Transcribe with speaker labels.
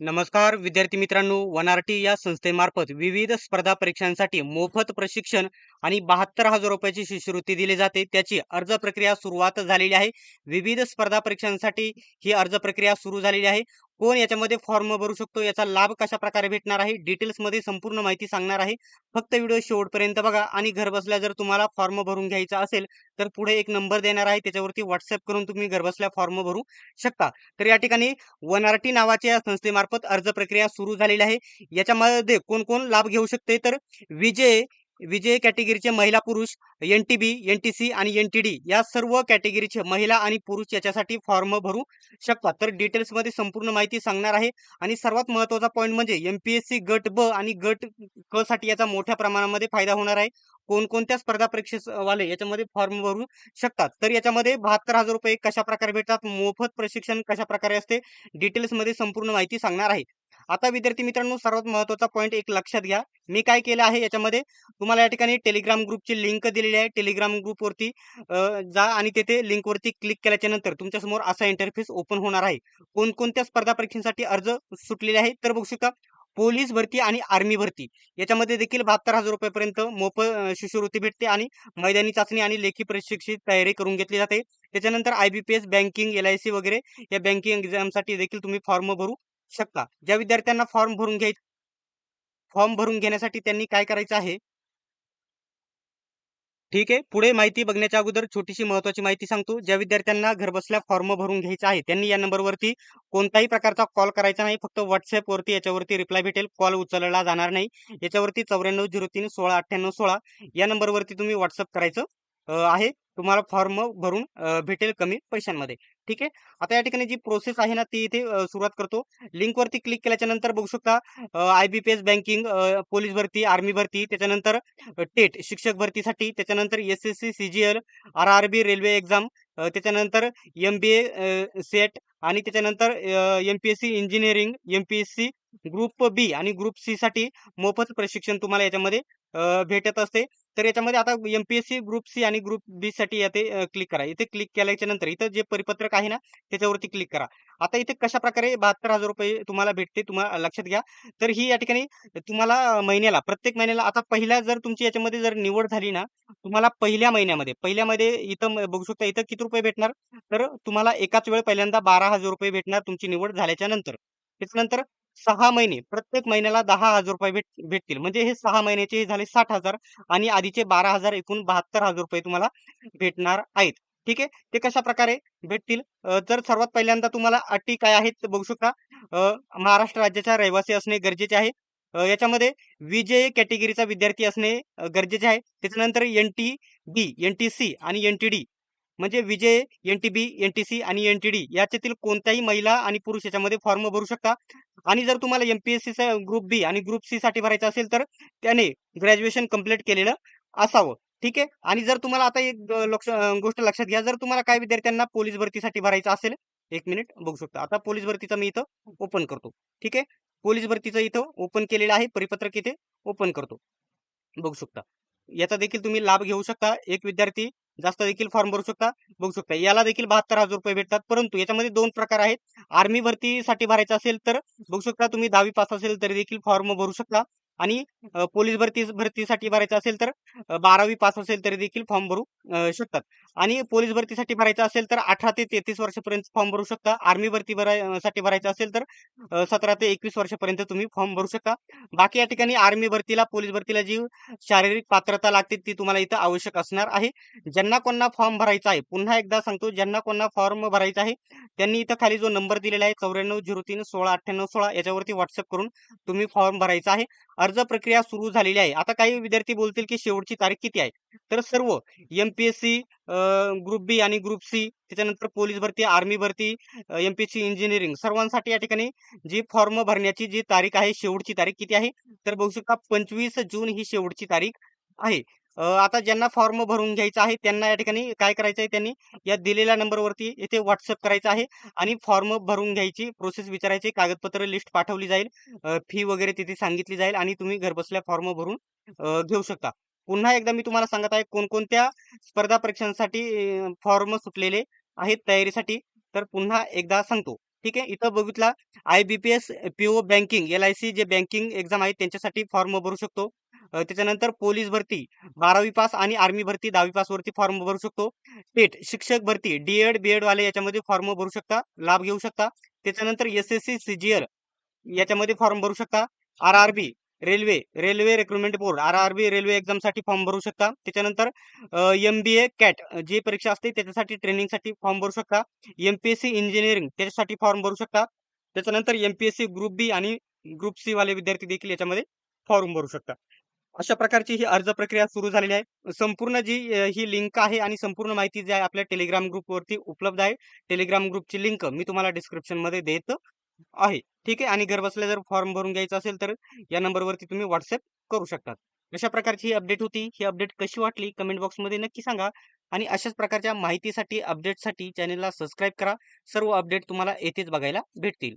Speaker 1: नमस्कार विद्यार्थी मित्रांनो, वनआरटी या संस्थेमार्फत विविध स्पर्धा परीक्षांसाठी मोफत प्रशिक्षण आणि 72,000 रुपयाची शिष्यवृत्ती दिली जाते. त्याची अर्ज प्रक्रिया सुरुवात झालेली आहे. विविध स्पर्धा परीक्षांसाठी ही अर्ज प्रक्रिया सुरू झालेली आहे. कोण याच्यामध्ये फॉर्म भरू शकतो, याचा लाभ कशा प्रकारे भेटणार आहे, डिटेल्समध्ये संपूर्ण माहिती सांगणार आहे. फक्त व्हिडिओ शेवटपर्यंत बघा आणि घरबसल्या जर तुम्हाला फॉर्म भरून घ्यायचा असेल तर पुढे एक नंबर देणार आहे, त्याच्यावरती व्हॉट्सअप करून तुम्ही घरबसल्या फॉर्म भरू शकता. तर या ठिकाणी वनआरटी नावाच्या संस्थेमार्फत अर्ज प्रक्रिया सुरू झालेली आहे. याच्यामध्ये कोण कोण लाभ घेऊ शकते, तर विजय विजय कॅटेगरीचे महिला पुरुष, एनटीबी, एनटीसी आणि एनटीडी या सर्व कॅटेगरीचे महिला आणि पुरुष याच्यासाठी फॉर्म भरू शकतात. तर डिटेल्समध्ये संपूर्ण माहिती सांगणार आहे. आणि सर्वात महत्त्वाचा पॉईंट म्हणजे एमपीएससी गट ब आणि गट क साठी याचा मोठ्या प्रमाणामध्ये फायदा होणार आहे. कोणकोणत्या स्पर्धा परीक्षेवाले याच्यामध्ये फॉर्म भरू शकतात. तर याच्यामध्ये 72,000 रुपये कशा प्रकारे भेटतात, मोफत प्रशिक्षण कशा प्रकारे असते, डिटेल्समध्ये संपूर्ण माहिती सांगणार आहे. आता विद्यार्थी मित्रांनो, सर्वात महत्त्वाचा पॉईंट एक लक्षात घ्या. मी काय केलं आहे, याच्यामध्ये तुम्हाला या ठिकाणी टेलिग्राम ग्रुपची लिंक दिलेली आहे. टेलिग्राम ग्रुपवरती जा आणि तेथे लिंकवरती क्लिक केल्याच्या नंतर तुमच्यासमोर असा इंटरफेस ओपन होणार आहे. कोणकोणत्या स्पर्धा परीक्षांसाठी अर्ज सुटलेले आहेत, तर बघू शकता. पोलीस भरती आणि आर्मी भरती याच्यामध्ये देखील 72,000 रुपयापर्यंत मोफत शिष्यवृत्ती भेटते आणि मैदानी चाचणी आणि लेखी परीक्षेची तयारी करून घेतली जाते. त्याच्यानंतर IBPS, बँकिंग, LIC वगैरे या बँकिंग एक्झामसाठी देखील तुम्ही फॉर्म भरू शकता. ज्या विद्यार्थ्यांना फॉर्म भरून घेण्यासाठी त्यांनी काय करायचं आहे, ठीक आहे. पुढे माहिती बघण्याच्या अगोदर छोटीशी महत्त्वाची माहिती सांगतो. ज्या विद्यार्थ्यांना घरबसल्या फॉर्म भरून घ्यायचा आहे, त्यांनी या नंबरवरती कोणताही प्रकारचा कॉल करायचा नाही. फक्त WhatsAppवरती याच्यावरती रिप्लाय भेटेल. कॉल उचलला जाणार नाही. याच्यावरती 9403169816 या नंबरवरती तुम्ही WhatsApp करायचं आहे. तुम्हाला फॉर्म भरून भेटेल कमी पैशांमध्ये. ठीक आहे. आता या ठिकाणी जी प्रोसेस आहे ना, ती इथे सुरुवात करतो. लिंकवरती क्लिक केल्याच्या नंतर बघू शकता IBPS, बँकिंग, पोलीस भरती, आर्मी भरती, त्याच्यानंतर टेट शिक्षक भरतीसाठी, त्याच्यानंतर SSC, CGL, RRB railway exam, त्याच्यानंतर MBA सेट आणि त्याच्यानंतर MPSC इंजिनिअरिंग, MPSC ग्रुप बी आणि ग्रुप सी साठी मोफत प्रशिक्षण तुम्हाला याच्यामध्ये भेटत असते. तर याच्यामध्ये आता MPSC ग्रुप सी आणि ग्रुप बी साठी येथे क्लिक करा. इथे क्लिक केल्याच्या नंतर इथं जे परिपत्रक आहे ना, त्याच्यावरती क्लिक करा. आता इथे कशा प्रकारे 72,000 रुपये तुम्हाला भेटते, तुम्हाला लक्षात घ्या. तर ही या ठिकाणी तुम्हाला महिन्याला, प्रत्येक महिन्याला, आता पहिल्या जर तुमची याच्यामध्ये जर निवड झाली ना, तुम्हाला पहिल्यामध्ये इथं बघू शकता, इथं किती रुपये भेटणार, तर तुम्हाला एकाच वेळ पहिल्यांदा 12,000 रुपये भेटणार तुमची निवड झाल्याच्या नंतर. त्याच्यानंतर 6 महिने, प्रत्येक महिन्याला 10,000 रुपये भेटतील. म्हणजे हे 6 महिन्याचे हे झाले 60,000 आणि आधीचे 12,000, एकूण 72,000 रुपये तुम्हाला भेटणार आहेत. ठीक आहे. ते कशा प्रकारे भेटतील, तर सर्वात पहिल्यांदा तुम्हाला अटी काय आहेत ते बघू शकता. महाराष्ट्र राज्याचा रहिवासी असणे गरजेचे आहे. याच्यामध्ये विजय कॅटेगरीचा विद्यार्थी असणे गरजेचे आहे. त्याच्यानंतर NTB, NTC आणि NTD म्हणजे विजय, NTB, NTC आणि NTD याच्यातील कोणत्याही महिला आणि पुरुष याच्यामध्ये फॉर्म भरू शकता. आणि जर तुम्हाला MPSCचा ग्रुप बी आणि ग्रुप सी साठी भरायचं असेल, तर त्याने ग्रॅज्युएशन कंप्लीट केलेलं असावं. ठीक आहे. आणि जर तुम्हाला आता एक गोष्ट लक्षात घ्या, जर तुम्हाला काही विद्यार्थ्यांना पोलीस भरतीसाठी भरायचं असेल, एक मिनिट बघू शकता. आता पोलीस भरतीचं मी इथं ओपन करतो. ठीक आहे. पोलीस भरतीचं इथं ओपन केलेलं आहे, परिपत्रक इथे ओपन करतो. बघू शकता. याचा देखील तुम्ही लाभ घेऊ शकता. एक विद्यार्थी जास्त देखील फॉर्म भरू शकता. बघू शकता. याला देखील 72,000 रुपये भेटतात. परंतु याच्यामध्ये 2 प्रकार आहेत. आर्मी भरतीसाठी भरायचं असेल तर बघू शकता, तुम्ही 10वी पास असेल तरी देखील फॉर्म भरू शकता. आणि पोलीस भरतीसाठी भरायचं असेल तर 12वी पास असेल तरी देखील फॉर्म भरू शकतात. आणि पोलीस भरतीसाठी भरायचं असेल तर 18 ते 33 वर्षापर्यंत फॉर्म भरू शकता. आर्मी भरती साठी भरायचं असेल तर 17 ते 21 वर्षापर्यंत तुम्ही फॉर्म भरू शकता. बाकी या ठिकाणी आर्मी भरतीला, पोलीस भरतीला जी शारीरिक पात्रता लागते ती तुम्हाला इथं आवश्यक असणार आहे. ज्यांना कोणाला फॉर्म भरायचा आहे, पुन्हा एकदा सांगतो, ज्यांना कोणाला फॉर्म भरायचा आहे त्यांनी इथं खाली जो नंबर दिलेला आहे 9403169816 याच्यावरती व्हॉट्सअप करून तुम्ही फॉर्म भरायचा आहे. अर्ज प्रक्रिया सुरू झालेली आहे. आता काही विद्यार्थी बोलतील की शेवटची तारीख किती आहे, तर सर्व MPSC ग्रुप बी आणि ग्रुप सी, त्याच्यानंतर पोलीस भरती, आर्मी भरती, MPSC इंजिनिअरिंग सर्वांसाठी या ठिकाणी जी फॉर्म भरण्याची जी तारीख आहे, शेवटची तारीख किती आहे, तर बघू शकता 25 जून ही शेवटची तारीख आहे. आता ज्यांना फॉर्म भरून घ्यायचा आहे त्यांना या ठिकाणी काय करायचं आहे, त्यांनी या दिलेल्या नंबरवरती इथे WhatsApp करायचं आहे आणि फॉर्म भरून घ्यायची प्रोसेस विचारायची, कागदपत्र लिस्ट पाठवली जाईल, फी वगैरे तिथे सांगितली जाईल आणि तुम्ही घरबसल्या फॉर्म भरून घेऊ शकता. पुन्हा एकदा मी तुम्हाला सांगत आहे, कोणकोणत्या स्पर्धा परीक्षांसाठी फॉर्म सुटलेले आहेत तयारीसाठी, तर पुन्हा एकदा सांगतो. ठीक आहे. इथं बघितला IBPS, PO बँकिंग, LIC जे बँकिंग एक्झाम आहेत त्यांच्यासाठी फॉर्म भरू शकतो. त्याच्यानंतर पोलीस भरती 12वी पास आणि आर्मी भरती 10वी पास वरती फॉर्म भरू शकतो. टेट शिक्षक भरती डी-एड वाले याच्यामध्ये फॉर्म भरू शकता, लाभ घेऊ शकता. त्याच्यानंतर SSC, CGL याच्यामध्ये फॉर्म भरू शकता. RRB railway recruitment board railway एक्झामसाठी फॉर्म भरू शकता. त्याच्यानंतर MBA कॅट जी परीक्षा असते त्याच्यासाठी ट्रेनिंगसाठी फॉर्म भरू शकता. MPSC इंजिनिअरिंग त्याच्यासाठी फॉर्म भरू शकता. त्याच्यानंतर MPSC ग्रुप बी आणि ग्रुप सी वाले विद्यार्थी देखील याच्यामध्ये फॉर्म भरू शकता. अशा प्रकारची ही अर्ज प्रक्रिया सुरू झालेली आहे. संपूर्ण जी ही लिंक आहे आणि संपूर्ण माहिती जी आहे आपल्या टेलिग्राम ग्रुपवरती उपलब्ध आहे. टेलिग्राम ग्रुपची लिंक मी तुम्हाला डिस्क्रिप्शनमध्ये देत आहे. ठीक आहे. आणि घरबसल्या जर फॉर्म भरून घ्यायचा असेल तर या नंबरवरती तुम्ही WhatsApp करू शकता. अशा प्रकारची ही अपडेट होती. ही अपडेट कशी वाटली कमेंट बॉक्समध्ये नक्की सांगा. आणि अशाच प्रकारच्या माहितीसाठी अपडेटसाठी चॅनलला सबस्क्राईब करा. सर्व अपडेट तुम्हाला येथेच बघायला भेटतील.